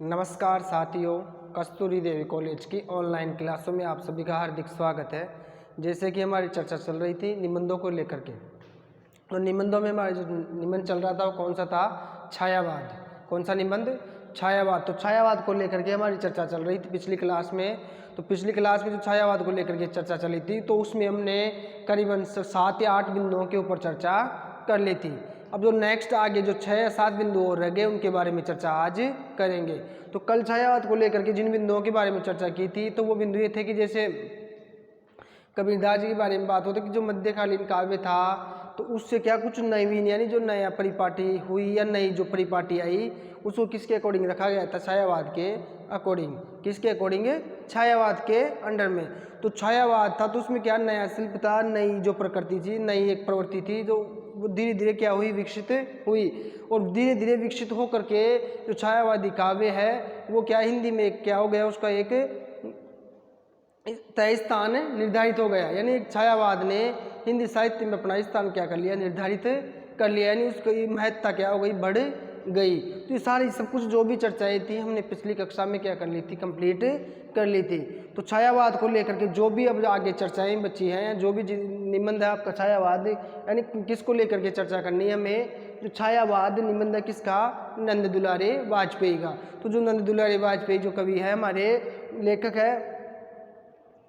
नमस्कार साथियों, कस्तूरी देवी कॉलेज की ऑनलाइन क्लासों में आप सभी का हार्दिक स्वागत है। जैसे कि हमारी चर्चा चल रही थी निबंधों को लेकर के, तो निबंधों में हमारा जो निबंध चल रहा था वो कौन सा था? छायावाद। कौन सा निबंध? छायावाद। तो छायावाद को लेकर के हमारी चर्चा चल रही थी पिछली क्लास में। तो पिछली क्लास में जो छायावाद को लेकर के चर्चा चली थी तो उसमें हमने करीबन 7 या 8 बिंदुओं के ऊपर चर्चा कर ली थी। अब जो नेक्स्ट आगे जो 6 या 7 बिंदु और रह गए उनके बारे में चर्चा आज करेंगे। तो कल छायावाद को लेकर के जिन बिंदुओं के बारे में चर्चा की थी तो वो बिंदु ये थे कि जैसे कबीरदास जी के बारे में बात होती कि जो मध्यकालीन काव्य था तो उससे क्या कुछ नवीन यानी जो नया परिपाटी हुई या नई जो परिपाटी आई उसको किसके अकॉर्डिंग रखा गया था? छायावाद के अकॉर्डिंग। किसके अकॉर्डिंग? छायावाद के अंडर में। तो छायावाद था तो उसमें क्या नया शिल्प था, नई जो प्रकृति थी, नई एक प्रवृत्ति थी जो वो धीरे धीरे क्या हुई? विकसित हुई। और धीरे धीरे विकसित होकर के जो छायावादी काव्य है वो क्या हिंदी में क्या हो गया? उसका एक तय स्थान निर्धारित हो गया। यानी छायावाद ने हिंदी साहित्य में अपना स्थान क्या कर लिया? निर्धारित कर लिया। यानी उसकी महत्ता क्या हो गई? बढ़ गई। तो ये सारी सब कुछ जो भी चर्चाएं थी हमने पिछली कक्षा में क्या कर ली थी? कंप्लीट कर ली थी। तो छायावाद को लेकर के जो भी अब आगे चर्चाएं बची हैं, जो भी निबंध है आपका छायावाद यानी किसको लेकर के चर्चा करनी है हमें? जो छायावाद निबंध है किसका? नंद दुलारे वाजपेयी का। तो जो नंद दुलारे वाजपेयी जो कवि है, हमारे लेखक है,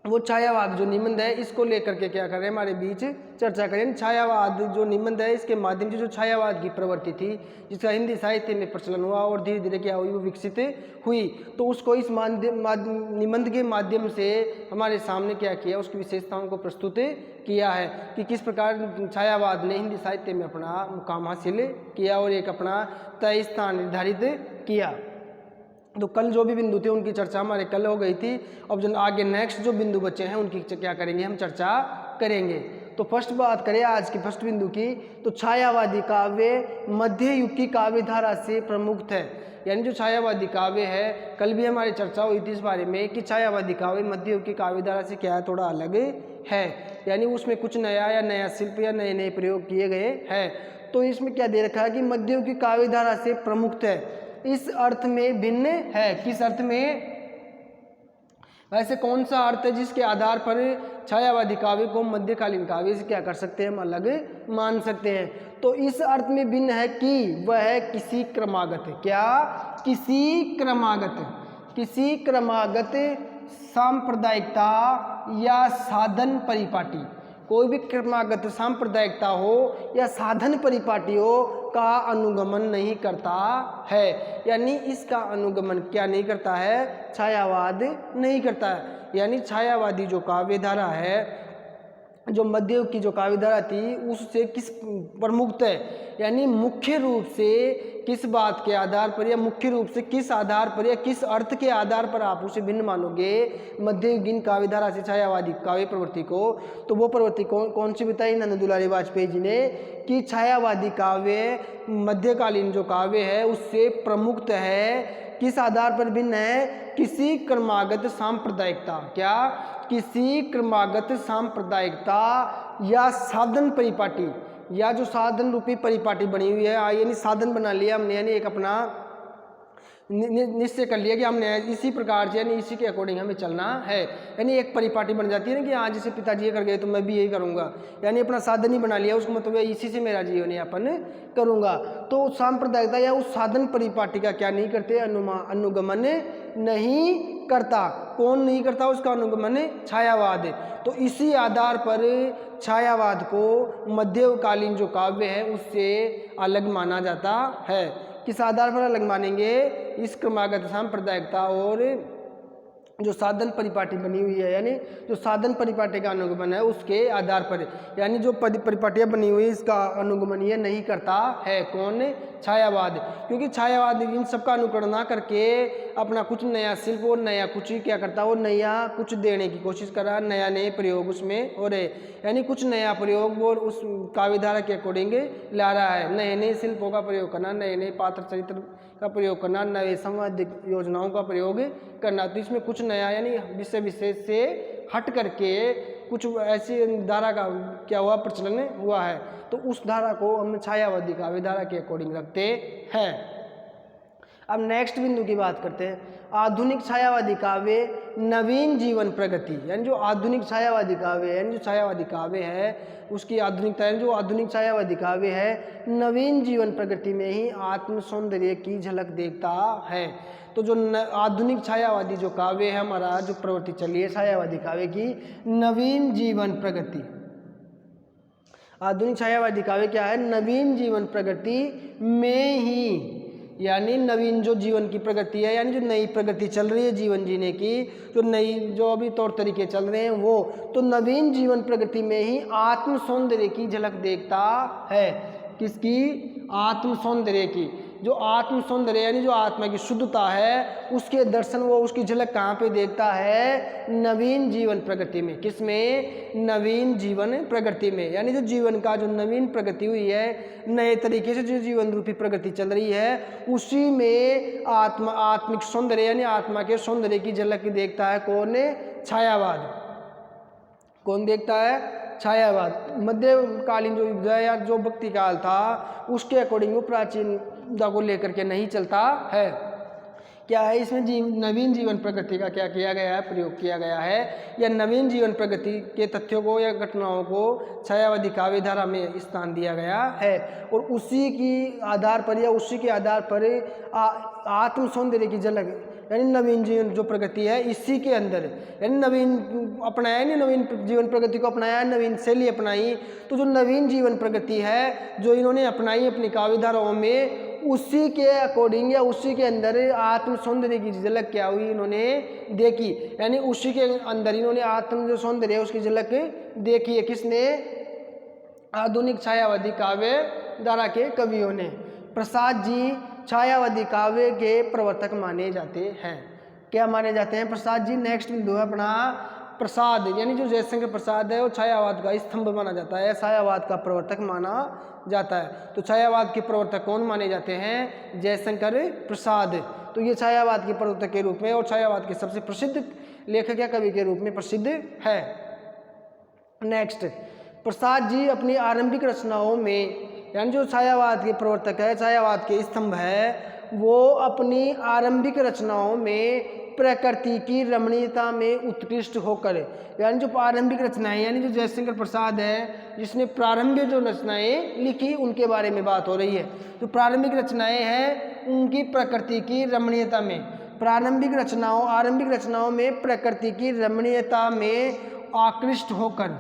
वो छायावाद जो निबंध है इसको लेकर के क्या करें? हमारे बीच चर्चा करें। छायावाद जो निबंध है इसके माध्यम से जो छायावाद की प्रवृत्ति थी जिसका हिंदी साहित्य में प्रचलन हुआ और धीरे धीरे क्या हुई? वो विकसित हुई। तो उसको इस निबंध के माध्यम से हमारे सामने क्या किया? उसकी विशेषताओं को प्रस्तुत किया है कि किस प्रकार छायावाद ने हिंदी साहित्य में अपना मुकाम हासिल किया और एक अपना तय स्थान निर्धारित किया। तो कल जो भी बिंदु थे उनकी चर्चा हमारे कल हो गई थी। अब जो आगे नेक्स्ट जो बिंदु बचे हैं उनकी क्या करेंगे? हम चर्चा करेंगे। तो फर्स्ट बात करें आज की फर्स्ट बिंदु की, तो छायावादी काव्य मध्य युग की काव्य धारा से प्रमुख है। यानी जो छायावादी काव्य है, कल भी हमारी चर्चा हुई थी इस बारे में कि छायावादी काव्य मध्य युग की काव्य धारा से क्या है? थोड़ा अलग है। यानी उसमें कुछ नया या नया शिल्प या नए नए प्रयोग किए गए हैं। तो इसमें क्या दे रखा है कि मध्य युग की काव्य धारा से प्रमुख है, इस अर्थ में भिन्न है। किस अर्थ में? वैसे कौन सा अर्थ है जिसके आधार पर छायावादी काव्य को मध्यकालीन काव्य से क्या कर सकते हैं? हम अलग मान सकते हैं। तो इस अर्थ में भिन्न है कि वह किसी क्रमागत, क्या? किसी क्रमागत सांप्रदायिकता या साधन परिपाटी, कोई भी क्रमागत सांप्रदायिकता हो या साधन परिपाटी हो का अनुगमन नहीं करता है। यानी इसका अनुगमन क्या नहीं करता है? छायावाद नहीं करता है। यानी छायावादी जो काव्यधारा है, जो मध्य युग की जो काव्यधारा थी उससे किस प्रमुख है? यानी मुख्य रूप से किस बात के आधार पर या मुख्य रूप से किस आधार पर या किस अर्थ के आधार पर आप उसे भिन्न मानोगे मध्ययुगीन काव्यधारा से छायावादी काव्य प्रवृत्ति को? तो वो प्रवृत्ति कौन सी बताई नंद दुलारे वाजपेयी जी ने कि छायावादी काव्य मध्यकालीन जो काव्य है उससे प्रमुख है। किस आधार पर भिन्न है? किसी क्रमागत सांप्रदायिकता, क्या? किसी क्रमागत सांप्रदायिकता या साधन परिपाटी, या जो साधन रूपी परिपाटी बनी हुई है, यानी साधन बना लिया हमने, यानी एक अपना निश्चय कर लिया कि हमने इसी प्रकार से यानी इसी के अकॉर्डिंग हमें चलना है। यानी एक परिपाटी बन जाती है ना कि हाँ जैसे पिताजी ये कर गए तो मैं भी यही करूँगा, यानी अपना साधन ही बना लिया, उसको मतलब इसी से मेरा जीवन यापन करूँगा। तो सांप्रदायिकता या उस साधन परिपाटी का क्या नहीं करते? अनुगमन नहीं करता। कौन नहीं करता उसका अनुगमन? छायावाद। तो इसी आधार पर छायावाद को मध्यकालीन जो काव्य है उससे अलग माना जाता है। किस आधार पर अलग मानेंगे? इस क्रमागत सांप्रदायिकता और जो साधन परिपाटी बनी हुई है, यानी जो साधन परिपाटी का अनुगमन है उसके आधार पर, यानी जो परिपाटियाँ बनी हुई इसका अनुगमन ये नहीं करता है। कौन? छायावाद। क्योंकि छायावाद इन सबका अनुकरण ना करके अपना कुछ नया शिल्प और नया कुछ ही क्या करता है? वो नया कुछ देने की कोशिश कर रहा है, नया नए प्रयोग उसमें हो रहे, यानी कुछ नया प्रयोग वो उस काव्यधारा के अकॉर्डिंग ला रहा है। नए नए शिल्पों का प्रयोग करना, नए नए पात्र चरित्र का प्रयोग करना, नए संवाद योजनाओं का प्रयोग करना। तो इसमें कुछ नया यानी विषय विशेष से हट करके कुछ ऐसी धारा का क्या हुआ? प्रचलन हुआ है। तो उस धारा को हम छायावादी काव्यधारा के अकॉर्डिंग रखते हैं। अब नेक्स्ट बिंदु की बात करते हैं, आधुनिक छायावादी काव्य नवीन जीवन प्रगति। यानी जो आधुनिक छायावादी काव्य है, यानी जो छायावादी काव्य है उसकी आधुनिकता है, जो आधुनिक छायावादी काव्य है नवीन जीवन प्रगति में ही आत्म सौंदर्य की झलक देखता है। तो जो आधुनिक छायावादी जो काव्य है हमारा, जो प्रवृत्ति चली है छायावादी काव्य की, नवीन जीवन प्रगति। आधुनिक छायावादी काव्य क्या है? नवीन जीवन प्रगति में ही, यानी नवीन जो जीवन की प्रगति है, यानी जो नई प्रगति चल रही है जीवन जीने की, जो नई जो अभी तौर तरीके चल रहे हैं वो, तो नवीन जीवन प्रगति में ही आत्म सौंदर्य की झलक देखता है। किसकी? आत्म सौंदर्य की। जो आत्म सौंदर्य यानी जो आत्मा की शुद्धता है उसके दर्शन, वो उसकी झलक कहाँ पे देखता है? नवीन जीवन प्रगति में। किस में? नवीन जीवन प्रगति में। यानी जो जीवन का जो नवीन प्रगति हुई है, नए तरीके से जो जीवन रूपी प्रगति चल रही है, उसी में आत्मिक सौंदर्य यानी आत्मा के सौंदर्य की झलक देखता है कौन? छायावाद। कौन देखता है? छायावाद। मध्यकालीन जो युग है या जो भक्ति काल था उसके अकॉर्डिंग वो प्राचीनता को लेकर के नहीं चलता है। क्या है इसमें? नवीन जीवन प्रगति का क्या किया गया है? प्रयोग किया गया है, या नवीन जीवन प्रगति के तथ्यों को या घटनाओं को छायावादी काव्य धारा में स्थान दिया गया है, और उसी की आधार पर या उसी के आधार पर आत्म सौंदर्य की झलक यानी नवीन जीवन जो प्रगति है इसी के अंदर, यानी नवीन अपनाया नहीं, नवीन जीवन प्रगति को अपनाया, नवीन शैली अपनाई। तो जो नवीन जीवन प्रगति है जो इन्होंने अपनाई अपनी काव्य धाराओं में, उसी के अकॉर्डिंग या उसी के अंदर आत्म सौंदर्य की झलक क्या हुई? इन्होंने देखी। यानी उसी के अंदर इन्होंने आत्म जो सौंदर्य है उसकी झलक देखी है। किसने? आधुनिक छायावादी काव्य धारा के कवियों ने। प्रसाद जी छायावादी काव्य के प्रवर्तक माने जाते हैं। क्या माने जाते हैं? प्रसाद जी। नेक्स्ट बिंदु है अपना प्रसाद, यानी जो जयशंकर प्रसाद है वो छायावाद का स्तंभ माना जाता है, छायावाद का प्रवर्तक माना जाता है। तो छायावाद के प्रवर्तक कौन माने जाते हैं? जयशंकर प्रसाद। तो ये छायावाद के प्रवर्तक के रूप में और छायावाद के सबसे प्रसिद्ध लेखक या कवि के रूप में प्रसिद्ध है। नेक्स्ट, प्रसाद जी अपनी आरंभिक रचनाओं में, यानी जो छायावाद के प्रवर्तक है, छायावाद के स्तंभ है, वो अपनी आरंभिक रचनाओं में प्रकृति की रमणीयता में उत्कृष्ट होकर, यानी जो प्रारंभिक रचनाएं, यानी जो जयशंकर प्रसाद है जिसने प्रारंभिक जो रचनाएं लिखी उनके बारे में बात हो रही है। जो प्रारंभिक रचनाएं हैं उनकी प्रकृति की रमणीयता में, आरंभिक रचनाओं में प्रकृति की रमणीयता में आकृष्ट होकर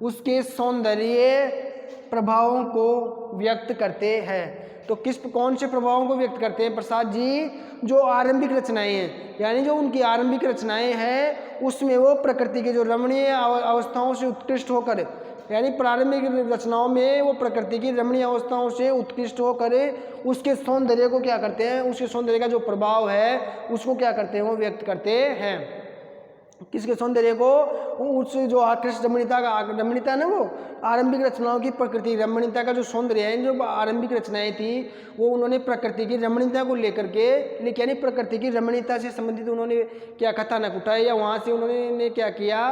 उसके सौंदर्य प्रभावों को व्यक्त करते हैं। तो कौन से प्रभावों को व्यक्त करते हैं प्रसाद जी? जो आरंभिक रचनाएं हैं, यानी जो उनकी आरंभिक रचनाएं हैं उसमें वो प्रकृति के जो रमणीय अवस्थाओं से उत्कृष्ट होकर, यानी प्रारंभिक रचनाओं में वो प्रकृति की रमणीय अवस्थाओं से उत्कृष्ट होकर उसके सौंदर्य को क्या करते हैं? उसके सौंदर्य का जो प्रभाव है उसको क्या करते हैं? वो व्यक्त करते हैं। किसके सौंदर्य को? उस जो आकृष्ट रमणीयता है ना, वो आरंभिक रचनाओं की प्रकृति रमणीयता का जो सौंदर्य है, जो आरंभिक रचनाएं थी वो उन्होंने प्रकृति की रमणीयता को लेकर के लिखी, यानी प्रकृति की रमणीयता से संबंधित उन्होंने क्या कथानक उठाए या वहाँ से उन्होंने क्या किया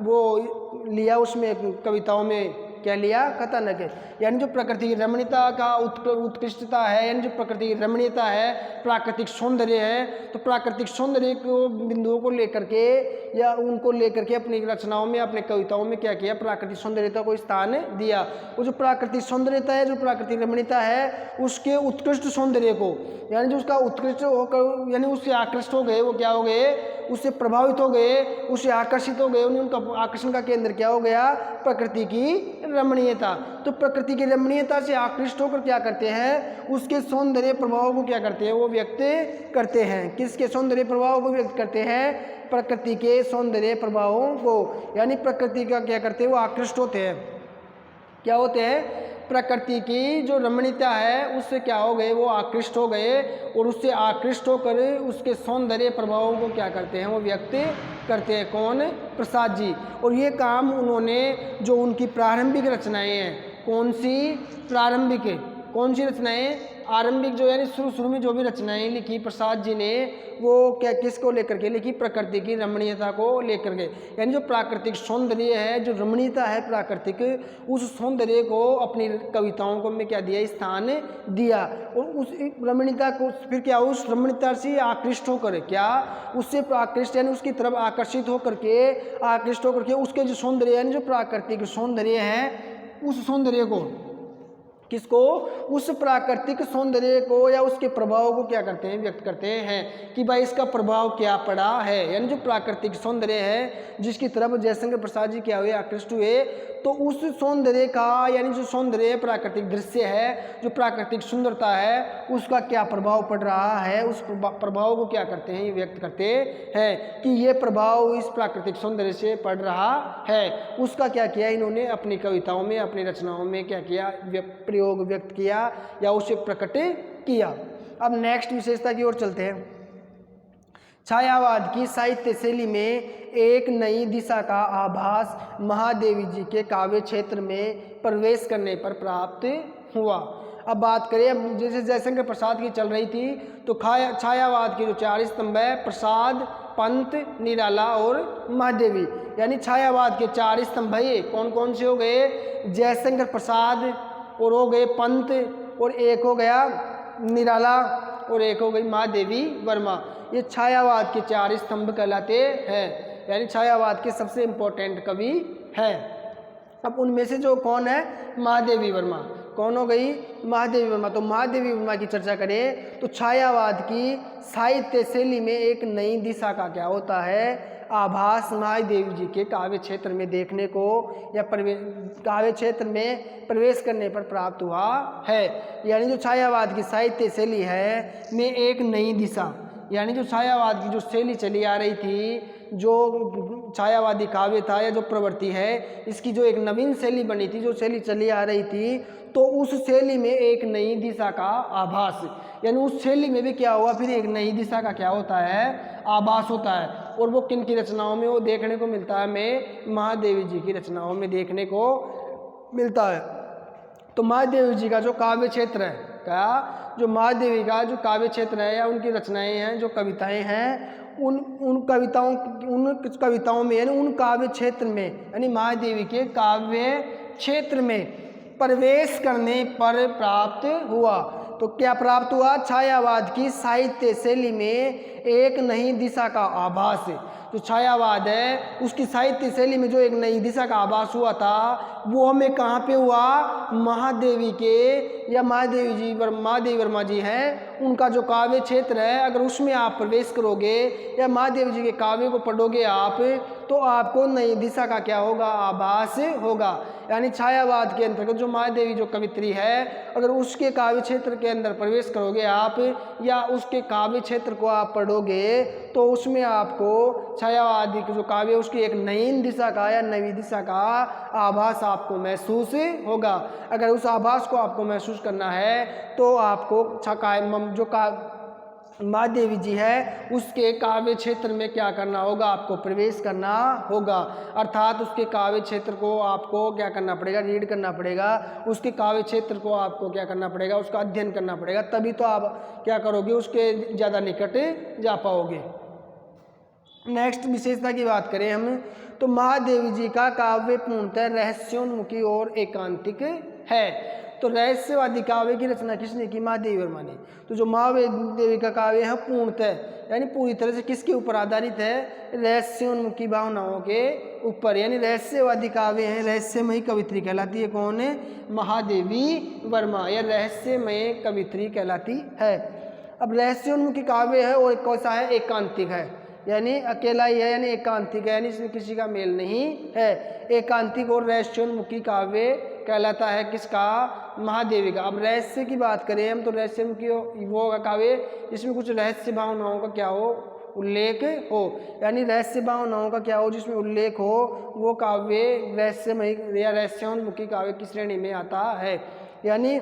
वो लिया, उसमें कविताओं में क्या लिया? कथानक है। यानी जो प्रकृति की रमणीयता का उत्कृष्टता है, यानी जो प्रकृति की रमणीयता है, प्राकृतिक सौंदर्य है, तो प्राकृतिक सौंदर्य को बिंदुओं को लेकर के या उनको लेकर के अपनी रचनाओं में, अपने कविताओं में क्या किया? प्राकृतिक सौंदर्यता को स्थान दिया। वो जो प्राकृतिक सौंदर्यता है, जो प्राकृतिक रमणीयता है, उसके उत्कृष्ट सौंदर्य को, यानी जो उसका उत्कृष्ट होकर, यानी उससे आकृष्ट हो गए, वो क्या हो गए? उससे प्रभावित हो गए, उससे आकर्षित हो गए, उनका आकर्षण का केंद्र क्या हो गया? प्रकृति की रमणीयता। तो प्रकृति की रमणीयता से आकृष्ट होकर क्या करते हैं? उसके सौंदर्य प्रभावों को क्या करते हैं? वो व्यक्त करते हैं। किसके सौंदर्य प्रभावों को व्यक्त करते हैं? प्रकृति के सौंदर्य प्रभावों को, यानी प्रकृति का क्या करते हैं? वो आकृष्ट होते हैं। क्या होते हैं? प्रकृति की जो रमणीयता है उससे क्या हो गए? वो आकृष्ट हो गए, और उससे आकृष्ट होकर उसके सौंदर्य प्रभावों को क्या करते हैं? वो व्यक्त करते हैं। कौन? प्रसाद जी। और ये काम उन्होंने जो उनकी प्रारंभिक रचनाएं हैं, कौन सी प्रारंभिक, कौन सी रचनाएं? आरंभिक जो यानी शुरू में जो भी रचनाएं लिखी प्रसाद जी ने वो क्या किसको लेकर के लिखी, प्रकृति की रमणीयता को लेकर के। यानी जो प्राकृतिक सौंदर्य है, जो रमणीयता है प्राकृतिक, उस सौंदर्य को अपनी कविताओं को में क्या दिया, स्थान दिया। और उस रमणीयता को फिर क्या, उस रमणीयता से आकृष्ट होकर क्या, उससे आकृष्ट यानी उसकी तरफ आकर्षित होकर के उसके जो सौंदर्य यानी जो प्राकृतिक सौंदर्य है, उस सौंदर्य को किसको, उस प्राकृतिक सौंदर्य को या उसके प्रभाव को क्या करते हैं, व्यक्त करते हैं कि भाई इसका प्रभाव क्या पड़ा है। यानी जो प्राकृतिक सौंदर्य है जिसकी तरफ जयशंकर प्रसाद जी क्या हुए, आकृष्ट हुए, तो उस सौंदर्य का यानी जो सौंदर्य प्राकृतिक दृश्य है, जो प्राकृतिक सुंदरता है, उसका क्या प्रभाव पड़ रहा है, उस प्रभाव को क्या करते हैं, व्यक्त करते हैं कि ये प्रभाव इस प्राकृतिक सौंदर्य से पड़ रहा है। उसका क्या किया इन्होंने अपनी कविताओं में, अपनी रचनाओं में क्या किया, प्रयोग व्यक्त किया या उसे प्रकट किया। अब नेक्स्ट विशेषता की ओर चलते हैं। छायावाद की साहित्य शैली में एक नई दिशा का आभास महादेवी जी के काव्य क्षेत्र में प्रवेश करने पर प्राप्त हुआ। अब बात करें, अब जैसे जयशंकर प्रसाद की चल रही थी, तो छायावाद के जो 4 स्तंभ है, प्रसाद, पंत, निराला और महादेवी, यानी छायावाद के 4 स्तंभ है। ये कौन कौन से हो गए, जयशंकर प्रसाद, और हो गए पंत, और एक हो गया निराला, और एक हो गई महादेवी वर्मा। ये छायावाद के 4 स्तंभ कहलाते हैं, यानी छायावाद के सबसे इम्पोर्टेंट कवि हैं। अब उनमें से जो कौन है, महादेवी वर्मा। कौन हो गई, महादेवी वर्मा। तो महादेवी वर्मा की चर्चा करें तो छायावाद की साहित्य शैली में एक नई दिशा का क्या होता है, आभास महादेवी जी के काव्य क्षेत्र में देखने को या काव्य क्षेत्र में प्रवेश करने पर प्राप्त हुआ है। यानी जो छायावाद की साहित्य शैली है में एक नई दिशा, यानी जो छायावाद की जो शैली चली आ रही थी, जो छायावादी काव्य था या जो प्रवृत्ति है, इसकी जो एक नवीन शैली बनी थी, जो शैली चली आ रही थी, तो उस शैली में एक नई दिशा का आभास, यानी उस शैली में भी क्या हुआ, फिर एक नई दिशा का क्या होता है, आभास होता है। और वो किन की रचनाओं में वो देखने को मिलता है, में महादेवी जी की रचनाओं में देखने को मिलता है। तो महादेवी जी का जो काव्य क्षेत्र है, क्या जो महादेवी का जो काव्य क्षेत्र है या उनकी रचनाएं हैं, जो कविताएं हैं, उन कविताओं में यानी उन काव्य क्षेत्र में, यानी महादेवी के काव्य क्षेत्र में प्रवेश करने पर प्राप्त हुआ। तो क्या प्राप्त हुआ, छायावाद की साहित्य शैली में एक नई दिशा का आभास। जो छायावाद है उसकी साहित्य शैली में जो एक नई दिशा का आभास हुआ था, वो हमें कहाँ पे हुआ, महादेवी के या महादेवी वर्मा जी हैं, उनका जो काव्य क्षेत्र है, अगर उसमें आप प्रवेश करोगे या महादेवी जी के काव्य को पढ़ोगे आप, तो आपको नई दिशा का क्या होगा, आभास होगा। यानी छायावाद के अंतर्गत जो महादेवी जो कवित्री है, अगर उसके काव्य क्षेत्र के अंदर प्रवेश करोगे आप या उसके काव्य क्षेत्र को आप पढ़ोगे, तो उसमें आपको छायावादी जो काव्य उसकी एक नई दिशा का या नई दिशा का आभास आपको महसूस होगा। अगर उस आभास को आपको महसूस करना है तो आपको जो महादेवी जी है उसके काव्य क्षेत्र में क्या करना होगा, आपको प्रवेश करना होगा। अर्थात उसके काव्य क्षेत्र को आपको क्या करना पड़ेगा, रीड करना पड़ेगा। उसके काव्य क्षेत्र को आपको क्या करना पड़ेगा, उसका अध्ययन करना पड़ेगा, तभी तो आप क्या करोगे, उसके ज़्यादा निकट जा पाओगे। नेक्स्ट विशेषता की बात करें हम, तो महादेवी जी का काव्य पूर्णतः रहस्योन्मुखी और एकांतिक है। तो रहस्यवादी काव्य की रचना किसने की, महादेवी वर्मा ने। तो जो महादेवी का काव्य है पूर्णतः यानी पूरी तरह से किसके ऊपर आधारित है, रहस्योन्मुखी भावनाओं के ऊपर, यानी रहस्यवादी काव्य है, रहस्यमयी कवित्री कहलाती है। कौन है, महादेवी वर्मा, यह रहस्यमय कवित्री कहलाती है। अब रहस्योन्मुखी काव्य है और कैसा है, एकांतिक है, यानी अकेला ही है, यानी एकांतिक है, यानी इसमें किसी का मेल नहीं है। एकांतिक और रहस्योन्मुखी काव्य कहलाता है किसका, महादेवी का। अब रहस्य की बात करें हम, तो रहस्योन्मुखी वो होगा काव्य जिसमें कुछ रहस्य भावनाओं का क्या हो, उल्लेख हो, यानी रहस्य भावनाओं का क्या हो, जिसमें उल्लेख हो, वो काव्य रहस्यमय या रहस्योन्मुखी काव्य की श्रेणी में आता है। यानी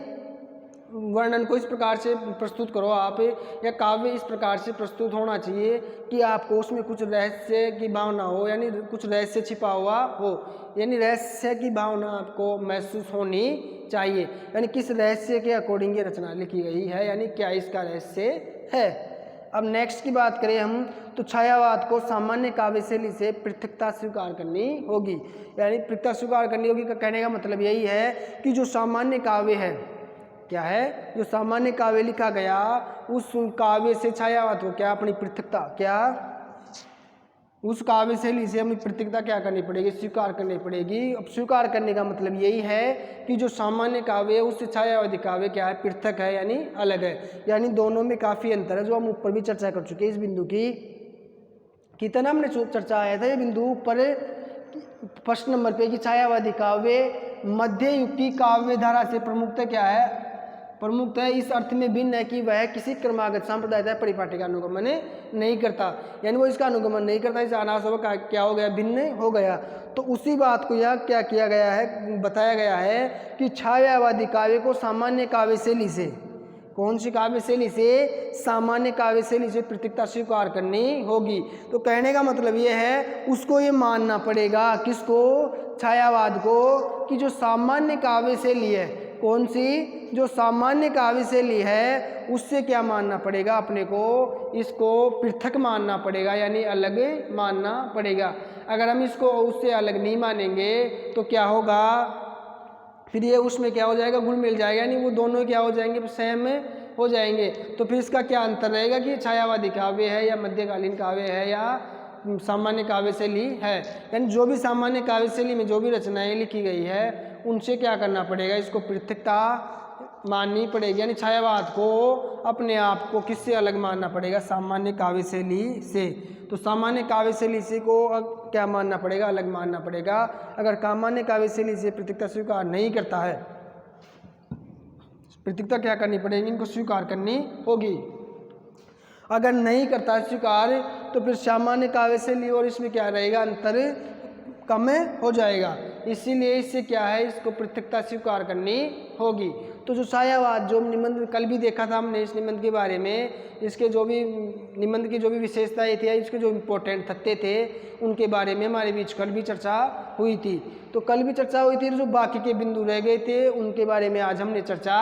वर्णन को इस प्रकार से प्रस्तुत करो आप, या काव्य इस प्रकार से प्रस्तुत होना चाहिए कि आपको उसमें कुछ रहस्य की भावना हो, यानी कुछ रहस्य छिपा हुआ हो, यानी रहस्य की भावना आपको महसूस होनी चाहिए, यानी किस रहस्य के अकॉर्डिंग ये रचना लिखी गई है, यानी क्या इसका रहस्य है। अब नेक्स्ट की बात करें हम, तो छायावाद को सामान्य काव्य शैली से पृथकता स्वीकार करनी होगी, यानी पृथकता स्वीकार करनी होगी का कहने का मतलब यही है कि जो सामान्य काव्य है, क्या है, जो सामान्य काव्य लिखा गया उस काव्य से छायावाद को क्या अपनी पृथकता, क्या उस काव्य शैली से अपनी पृथकता क्या करनी पड़ेगी, स्वीकार करनी पड़ेगी। अब स्वीकार करने का मतलब यही है कि जो सामान्य काव्य है उससे छायावादी काव्य क्या है, पृथक है, यानी अलग है, यानी दोनों में काफ़ी अंतर है, जो हम ऊपर भी चर्चा कर चुके हैं इस बिंदु की। कितना हमने चर्चा आया था ये बिंदु ऊपर फर्स्ट नंबर पे कि छायावादी काव्य मध्य युग की काव्य धारा से प्रमुखता क्या है, प्रमुखता है इस अर्थ में भिन्न है कि वह किसी क्रमागत संप्रदाय परिपाटी का अनुगमन नहीं करता, यानी वो इसका अनुगमन नहीं करता, इस अनासव का क्या हो गया, भिन्न हो गया। तो उसी बात को यहाँ क्या किया गया है, बताया गया है कि छायावादी काव्य को सामान्य काव्य शैली से, कौन सी काव्य शैली से, सामान्य काव्य शैली से पृथकता स्वीकार करनी होगी। तो कहने का मतलब ये है उसको ये मानना पड़ेगा, किसको, छायावाद को, कि जो सामान्य काव्य शैली है, कौन सी, जो सामान्य काव्य शैली है उससे क्या मानना पड़ेगा अपने को, इसको पृथक मानना पड़ेगा, यानी अलग मानना पड़ेगा। अगर हम इसको उससे अलग नहीं मानेंगे तो क्या होगा, फिर ये उसमें क्या हो जाएगा, घुल मिल जाएगा, यानी वो दोनों क्या हो जाएंगे, सेम हो जाएंगे। तो फिर इसका क्या अंतर रहेगा कि छायावादी काव्य है या मध्यकालीन काव्य है या सामान्य काव्य शैली है, यानी जो भी सामान्य काव्य शैली में जो भी रचनाएं लिखी गई है उनसे क्या करना पड़ेगा, इसको पृथकता माननी पड़ेगी, यानी छायावाद को अपने आप को किससे अलग मानना पड़ेगा, सामान्य काव्य शैली से। तो सामान्य काव्य शैली से को क्या मानना पड़ेगा, अलग मानना पड़ेगा। अगर सामान्य काव्य शैली से पृथकता स्वीकार नहीं करता है, पृथकता क्या करनी पड़ेगी, इनको स्वीकार करनी होगी। अगर नहीं करता स्वीकार तो फिर सामान्य काव्य शैली और इसमें क्या रहेगा, अंतर कम हो जाएगा, इसीलिए इससे क्या है, इसको पृथकता स्वीकार करनी होगी। तो जो छायावाद, जो निबंध कल भी देखा था हमने इस निबंध के बारे में, इसके जो भी निबंध की जो भी विशेषताएं थी, इसके जो इम्पोर्टेंट तथ्य थे उनके बारे में हमारे बीच कल भी चर्चा हुई थी। तो कल भी चर्चा हुई थी, जो बाकी के बिंदु रह गए थे उनके बारे में आज हमने चर्चा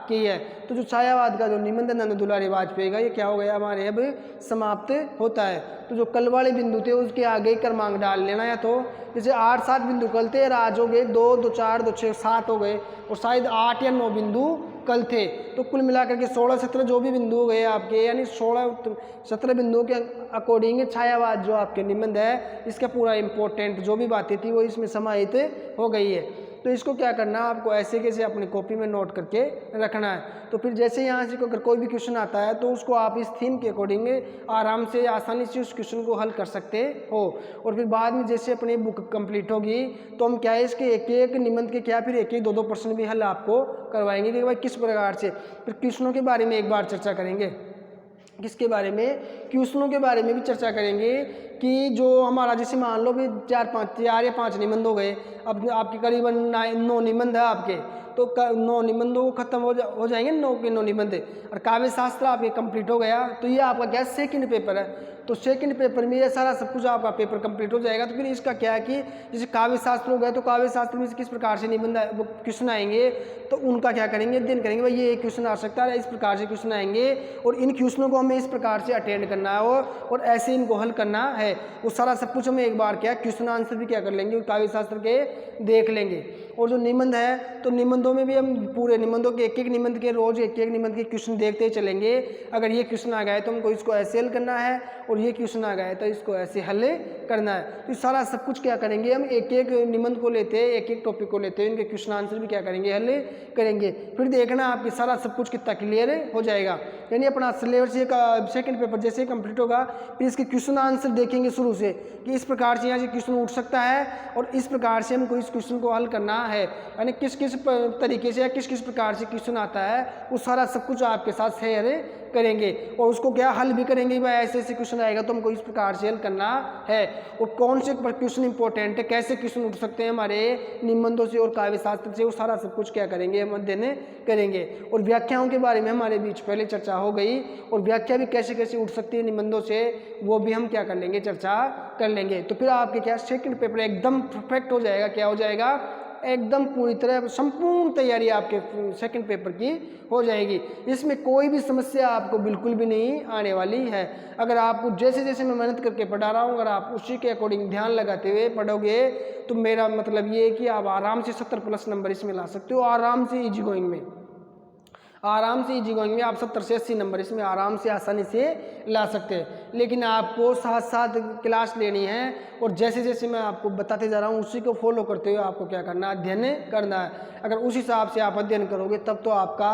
की है। तो जो छायावाद का जो निबंध नंद दुलारी वाजपेयी का, ये क्या हो गया हमारे अब समाप्त होता है। तो जो कल वाले बिंदु थे उसके आगे क्रमांक डाल लेना, या तो जैसे 8-7 बिंदु कल थे, आज हो गए 2, 2, 4, 2, 6, 7 हो गए, और शायद 8 या 9 बिंदु कल थे। तो कुल मिलाकर के 16-17 जो भी बिंदु हो गए आपके, यानी 16-17 बिंदुओं के अकॉर्डिंग छायावाद जो आपके निबंध है इसका पूरा इंपॉर्टेंट जो भी बातें थी वो इसमें समाहित हो गई है। तो इसको क्या करना, आपको ऐसे कैसे अपनी कॉपी में नोट करके रखना है। तो फिर जैसे यहाँ से अगर कोई भी क्वेश्चन आता है तो उसको आप इस थीम के अकॉर्डिंग आराम से आसानी से उस क्वेश्चन को हल कर सकते हो। और फिर बाद में जैसे अपनी बुक कंप्लीट होगी तो हम क्या है, इसके एक एक निबंध के क्या फिर 1-1, 2-2 प्रश्न भी हल आपको करवाएंगे कि भाई किस प्रकार से। फिर क्वेश्चनों के बारे में एक बार चर्चा करेंगे, किसके बारे में, क्वेश्चनों के बारे में भी चर्चा करेंगे कि जो हमारा जैसे मान लो भी 4 या 5 निबंध हो गए, अब आपके करीबन 9 निबंध है आपके, तो 9 निबंधों को खत्म हो जाएंगे, 9 के 9 निबंध, और काव्य शास्त्र आपके कंप्लीट हो गया। तो ये आपका क्या सेकंड पेपर है, तो सेकंड पेपर में ये सारा सब कुछ आपका पेपर कंप्लीट हो जाएगा। तो फिर इसका क्या है कि जैसे काव्य शास्त्र हो गया तो काव्य शास्त्र में किस प्रकार से निबंध क्वेश्चन आएंगे तो उनका क्या करेंगे, अध्ययन करेंगे, भाई ये क्वेश्चन आ सकता है, इस प्रकार से क्वेश्चन आएंगे और इन क्वेश्चनों को हमें इस प्रकार से अटेंड करना है और ऐसे इनको हल करना है। वो सारा सब कुछ हमें एक बार क्या क्वेश्चन आंसर भी क्या कर लेंगे, काव्य शास्त्र के देख लेंगे। और जो निबंध है तो निबंधों में भी हम पूरे निबंधों के एक निबंध के रोज एक निबंध के क्वेश्चन देखते ही चलेंगे। अगर ये क्वेश्चन आ गया तो हमको इसको ऐसे हल करना है और ये क्वेश्चन आ गया तो इसको ऐसे हल करना है। तो सारा सब कुछ क्या करेंगे, हम एक निबंध को लेते हैं, एक टॉपिक को लेते हैं, इनके क्वेश्चन आंसर भी क्या करेंगे, हल करेंगे। फिर देखना आपके सारा सब कुछ कितना क्लियर हो जाएगा। यानी अपना सिलेबस सेकंड पेपर जैसे ही कंप्लीट होगा फिर इसके क्वेश्चन आंसर देखेंगे शुरू से कि इस प्रकार से यहाँ से क्वेश्चन उठ सकता है और इस प्रकार से हमको इस क्वेश्चन को हल करना है। यानी किस किस तरीके से या किस किस प्रकार से क्वेश्चन आता है वो सारा सब कुछ आपके साथ शेयर करेंगे और उसको क्या हल भी करेंगे। भाई ऐसे ऐसे क्वेश्चन आएगा तो हमको इस प्रकार से हल करना है, और कौन से क्वेश्चन इंपॉर्टेंट है, कैसे क्वेश्चन उठ सकते हैं हमारे निबंधों से और काव्य शास्त्र से, वो सारा सब कुछ क्या करेंगे हम अध्ययन करेंगे। और व्याख्याओं के बारे में हमारे बीच पहले चर्चा हो गई, और व्याख्या भी कैसे कैसे उठ सकती है निबंधों से, वो भी हम क्या कर लेंगे, चर्चा कर लेंगे। तो फिर आपके क्या सेकंड पेपर एकदम परफेक्ट हो जाएगा, क्या हो जाएगा, एकदम पूरी तरह संपूर्ण तैयारी आपके सेकंड पेपर की हो जाएगी। इसमें कोई भी समस्या आपको बिल्कुल भी नहीं आने वाली है। अगर आपको जैसे जैसे मैं मेहनत करके पढ़ा रहा हूँ, अगर आप उसी के अकॉर्डिंग ध्यान लगाते हुए पढ़ोगे तो मेरा मतलब ये है कि आप आराम से 70+ नंबर इसमें ला सकते हो, आराम से इजी गोइंग में, आराम से इजी गोइंग में आप 70 से 80 नंबर इसमें आराम से आसानी से ला सकते हैं। लेकिन आपको साथ साथ क्लास लेनी है, और जैसे जैसे मैं आपको बताते जा रहा हूँ उसी को फॉलो करते हुए आपको क्या करना है, अध्ययन करना है। अगर उस हिसाब से आप अध्ययन करोगे तब तो आपका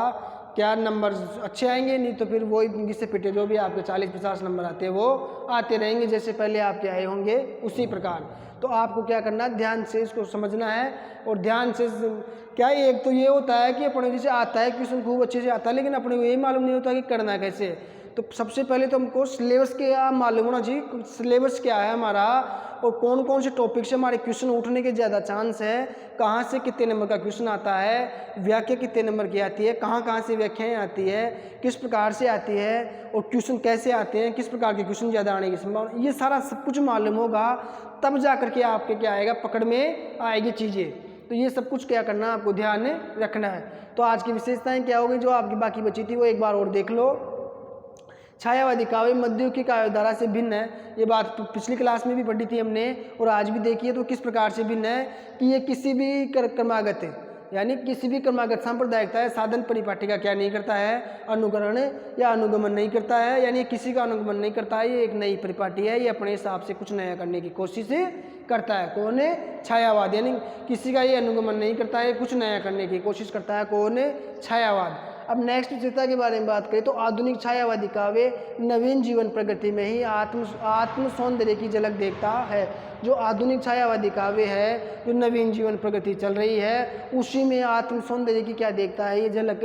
क्या नंबर अच्छे आएंगे, नहीं तो फिर वही घिसे पिटे जो भी आपके 40-50 नंबर आते हैं वो आते रहेंगे, जैसे पहले आपके आए होंगे उसी प्रकार। तो आपको क्या करना है, ध्यान से इसको समझना है, और ध्यान से क्या है, एक तो ये होता है कि अपने जैसे आता है क्वेश्चन खूब अच्छे से आता है, लेकिन अपने को यही मालूम नहीं होता कि करना कैसे। तो सबसे पहले तो हमको सिलेबस क्या मालूम होना चाहिए, सिलेबस क्या है हमारा, और कौन कौन से टॉपिक से हमारे क्वेश्चन उठने के ज़्यादा चांस है, कहाँ से कितने नंबर का क्वेश्चन आता है, व्याख्या कितने नंबर की आती है, कहाँ कहाँ से व्याख्याएँ आती है, किस प्रकार से आती है, और क्वेश्चन कैसे आते हैं, किस प्रकार के क्वेश्चन ज़्यादा आने की संभावना, ये सारा सब कुछ मालूम होगा तब जा करके आपके क्या आएगा, पकड़ में आएगी चीज़ें। तो ये सब कुछ क्या करना है, आपको ध्यान रखना है। तो आज की विशेषताएं क्या होगी जो आपकी बाकी बची थी वो एक बार और देख लो। छायावादी काव्य मध्ययुग की काव्यधारा से भिन्न है, ये बात पिछली क्लास में भी पढ़ी थी हमने और आज भी देखी है। तो किस प्रकार से भिन्न है कि ये किसी भी क्रमागत यानी किसी भी क्रमागत सांप्रदायिकता है साधन परिपाटी का क्या नहीं करता है, अनुकरण या अनुगमन नहीं करता है, यानी किसी का अनुगमन नहीं करता है। ये एक नई परिपाटी है, ये अपने हिसाब से कुछ नया करने की कोशिश करता है। कौन है, छायावाद, यानी किसी का ये अनुगमन नहीं करता है, कुछ नया करने की कोशिश करता है। कौन है, छायावाद। अब नेक्स्ट विशेषता के बारे में बात करें तो आधुनिक छायावादी काव्य नवीन जीवन प्रगति में ही आत्म सौंदर्य की झलक देखता है। जो आधुनिक छायावादी काव्य है, जो नवीन जीवन प्रगति चल रही है, उसी में आत्म सौंदर्य की क्या देखता है, ये झलक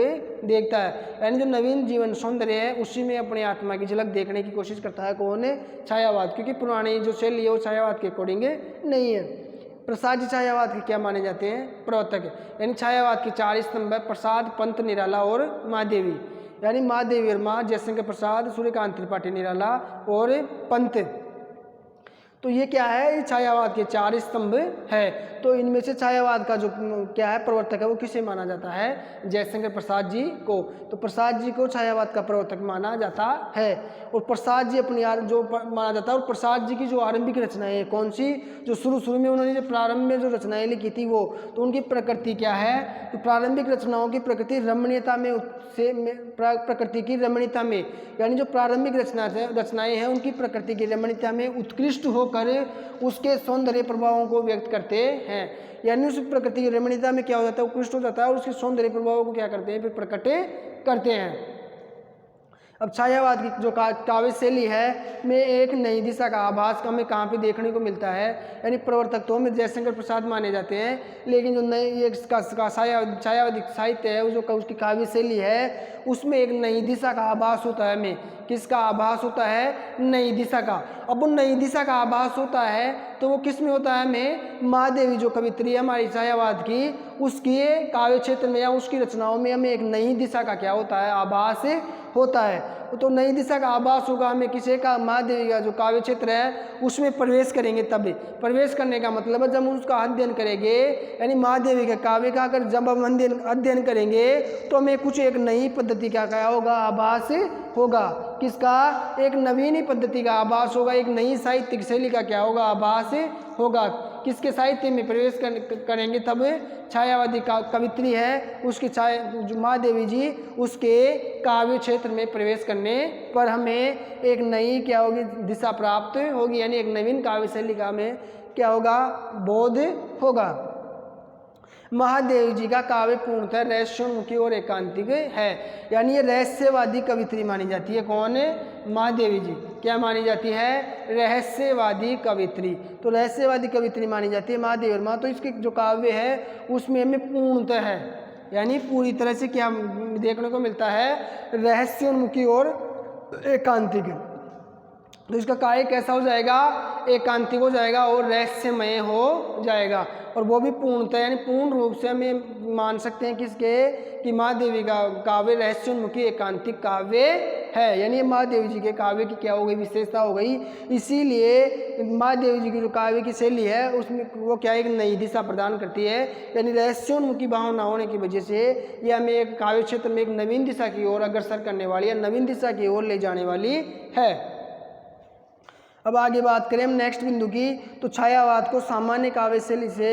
देखता है। यानी जो नवीन जीवन सौंदर्य है उसी में अपनी आत्मा की झलक देखने की कोशिश करता है। कौन है, छायावाद। क्योंकि पुरानी जो शैली है वो छायावाद के अकॉर्डिंग नहीं है। प्रसाद जी छायावाद के क्या माने जाते हैं, प्रवर्तक। यानी छायावाद के 4 स्तंभ है, प्रसाद, पंत, निराला और महादेवी। यानी महादेवी और माँ जयशंकर प्रसाद, सूर्यकांत त्रिपाठी निराला और पंत। तो ये क्या है, ये छायावाद के 4 स्तंभ है। तो इनमें से छायावाद का जो क्या है प्रवर्तक है वो किसे माना जाता है, जयशंकर प्रसाद जी को। तो प्रसाद जी को छायावाद का प्रवर्तक माना जाता है। और प्रसाद जी अपनी जो माना जाता है, और प्रसाद जी की जो आरंभिक रचनाएं कौन सी, जो शुरू में उन्होंने जो प्रारंभ में जो रचनाएं लिखी थी वो, तो उनकी प्रकृति क्या है, तो प्रारंभिक रचनाओं की प्रकृति रमणीयता में प्रकृति की रमणीयता में, यानी जो प्रारंभिक रचनाएं हैं उनकी प्रकृति की रमणीयता में उत्कृष्ट होकर उसके सौंदर्य प्रभावों को व्यक्त करते हैं। यानी उस प्रकृति की रमणीयता में क्या हो जाता है, उत्कृष्ट हो जाता है, और उसके सौंदर्य प्रभावों को क्या करते हैं, फिर प्रकट करते हैं। अब छायावाद की जो काव्य शैली है में एक नई दिशा का आभास हमें कहाँ पे देखने को मिलता है। यानी प्रवर्तक तो हमें जयशंकर प्रसाद माने जाते हैं, लेकिन जो नई छायावादी साहित्य है, जो उसकी काव्य शैली है, उसमें एक नई दिशा का आभास होता है। हमें किसका आभास होता है, नई दिशा का। अब वो नई दिशा का आभास होता है तो वो किस में होता है, हमें महादेवी जो कवित्री है हमारी छायावाद की, उसकी काव्य क्षेत्र में या उसकी रचनाओं में हमें एक नई दिशा का क्या होता है, आभास होता है। तो नई दिशा का आभास होगा हमें किसी का, महादेवी का जो काव्य क्षेत्र है उसमें प्रवेश करेंगे। तब प्रवेश करने का मतलब है जब हम उसका अध्ययन करेंगे, यानी महादेवी के काव्य का अगर जब हम अध्ययन करेंगे तो हमें कुछ एक नई पद्धति का क्या होगा, आभास होगा। किसका, एक नवीन पद्धति का आभास होगा, एक नई साहित्यिक शैली का क्या होगा, आभास होगा। किसके साहित्य में प्रवेश करेंगे तब, छायावादी कवित्री है उसकी महादेवी जी, उसके काव्य क्षेत्र में प्रवेश करने पर हमें एक नई क्या होगी, दिशा प्राप्त होगी। यानी एक नवीन काव्य शैली का हमें क्या होगा, बोध होगा। महादेवी जी का काव्य पूर्णतः रहस्योन्मुखी और एकांतिक है। यानी ये रहस्यवादी कवित्री मानी जाती है। कौन है, महादेवी जी क्या मानी जाती है, रहस्यवादी कवित्री। तो रहस्यवादी कवित्री मानी जाती है महादेवी और माँ। तो इसके जो काव्य है उसमें हमें पूर्णतः है, यानी पूरी तरह से क्या देखने को मिलता है, रहस्योन्मुखी और एकांतिक। तो इसका कार्य कैसा हो जाएगा? एकांतिक हो जाएगा और रहस्यमय हो जाएगा। और वो भी पूर्णतः यानी पूर्ण रूप से हमें मान सकते हैं किसके कि महादेवी का काव्य रहस्योन्मुखी एकांतिक काव्य है। यानी महादेवी जी के काव्य की क्या हो गई? विशेषता हो गई। इसीलिए महादेवी जी की जो काव्य की शैली है उसमें वो क्या एक नई दिशा प्रदान करती है। यानी रहस्योन्मुखी भावना होने की वजह से ये हमें एक काव्य क्षेत्र में एक नवीन दिशा की ओर अग्रसर करने वाली है, नवीन दिशा की ओर ले जाने वाली है। अब आगे बात करें हम नेक्स्ट बिंदु की, तो छायावाद को सामान्य काव्य शैली से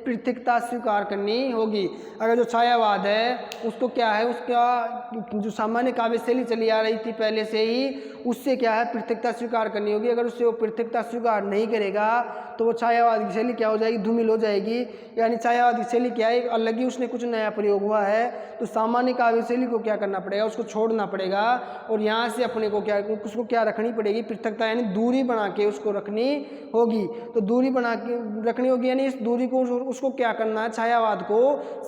पृथकता स्वीकार करनी होगी। अगर जो छायावाद है उसको क्या है, उसका जो सामान्य काव्य शैली चली आ रही थी पहले से ही, उससे क्या है पृथकता स्वीकार करनी होगी। अगर उससे वो पृथकता स्वीकार नहीं करेगा तो वो छायावाद की शैली क्या हो जाएगी? धूमिल हो जाएगी। यानी छायावाद की शैली क्या है? एक अलग ही उसने कुछ नया प्रयोग हुआ है। तो सामान्य काव्य शैली को क्या करना पड़ेगा? उसको छोड़ना पड़ेगा और यहाँ से अपने को क्या उसको क्या रखनी पड़ेगी? पृथकता यानी दूरी बना के उसको रखनी होगी। तो दूरी बना के रखनी होगी यानी इस दूरी को उसको क्या करना है? छायावाद को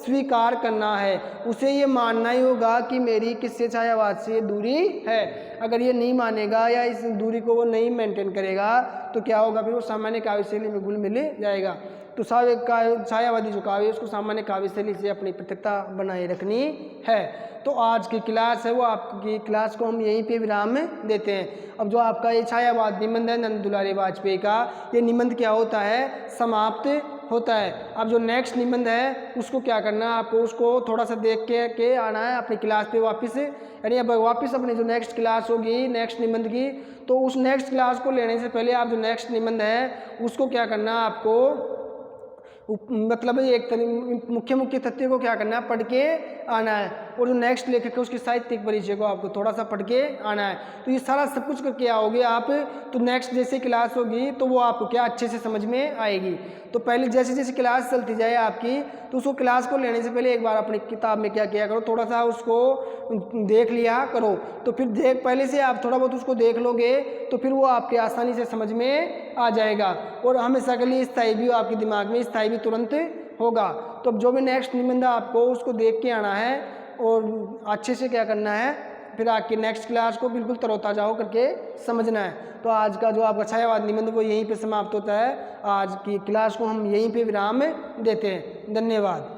स्वीकार करना है। उसे ये मानना ही होगा कि मेरी किससे छायावाद से दूरी है। अगर ये नहीं मानेगा या इस दूरी को वो नहीं मेंटेन करेगा तो क्या होगा? फिर वो सामान्य काव्य शैली में घुल मिल जाएगा। तो छायावादी जो काव्य है उसको सामान्य काव्य शैली से अपनी पृथकता बनाए रखनी है। तो आज की क्लास है वो आपकी क्लास को हम यहीं पे विराम देते हैं। अब जो आपका ये छायावाद निबंध है नंद दुलारी वाजपेयी का, ये निबंध क्या होता है? समाप्त होता है। अब जो नेक्स्ट निबंध है उसको क्या करना है? आपको उसको थोड़ा सा देख के आना है अपनी क्लास पे वापस, यानी अब वापस अपनी जो नेक्स्ट क्लास होगी नेक्स्ट निबंध की, तो उस नेक्स्ट क्लास को लेने से पहले आप जो नेक्स्ट निबंध है उसको क्या करना है? आपको मतलब एक मुख्य मुख्य तथ्य को क्या करना है? पढ़ के आना है। और जो नेक्स्ट लेखक है उसकी साहित्यिक परिचय को आपको थोड़ा सा पढ़ के आना है। तो ये सारा सब कुछ करके आओगे आप, तो नेक्स्ट जैसे क्लास होगी तो वो आपको क्या अच्छे से समझ में आएगी। तो पहले जैसे जैसे क्लास चलती जाए आपकी, तो उसको क्लास को लेने से पहले एक बार अपनी किताब में क्या किया करो? थोड़ा सा उसको देख लिया करो। तो फिर पहले से आप थोड़ा बहुत उसको देख लोगे तो फिर वो आपके आसानी से समझ में आ जाएगा और हमेशा के लिए स्थायी भी आपके दिमाग में स्थायी भी तुरंत होगा। तो अब जो भी नेक्स्ट निबंध आपको उसको देख के आना है और अच्छे से क्या करना है, फिर आके नेक्स्ट क्लास को बिल्कुल तरोताजा हो करके समझना है। तो आज का जो आपका छायावाद निबंध वो यहीं पे समाप्त होता है। आज की क्लास को हम यहीं पे विराम देते हैं। धन्यवाद।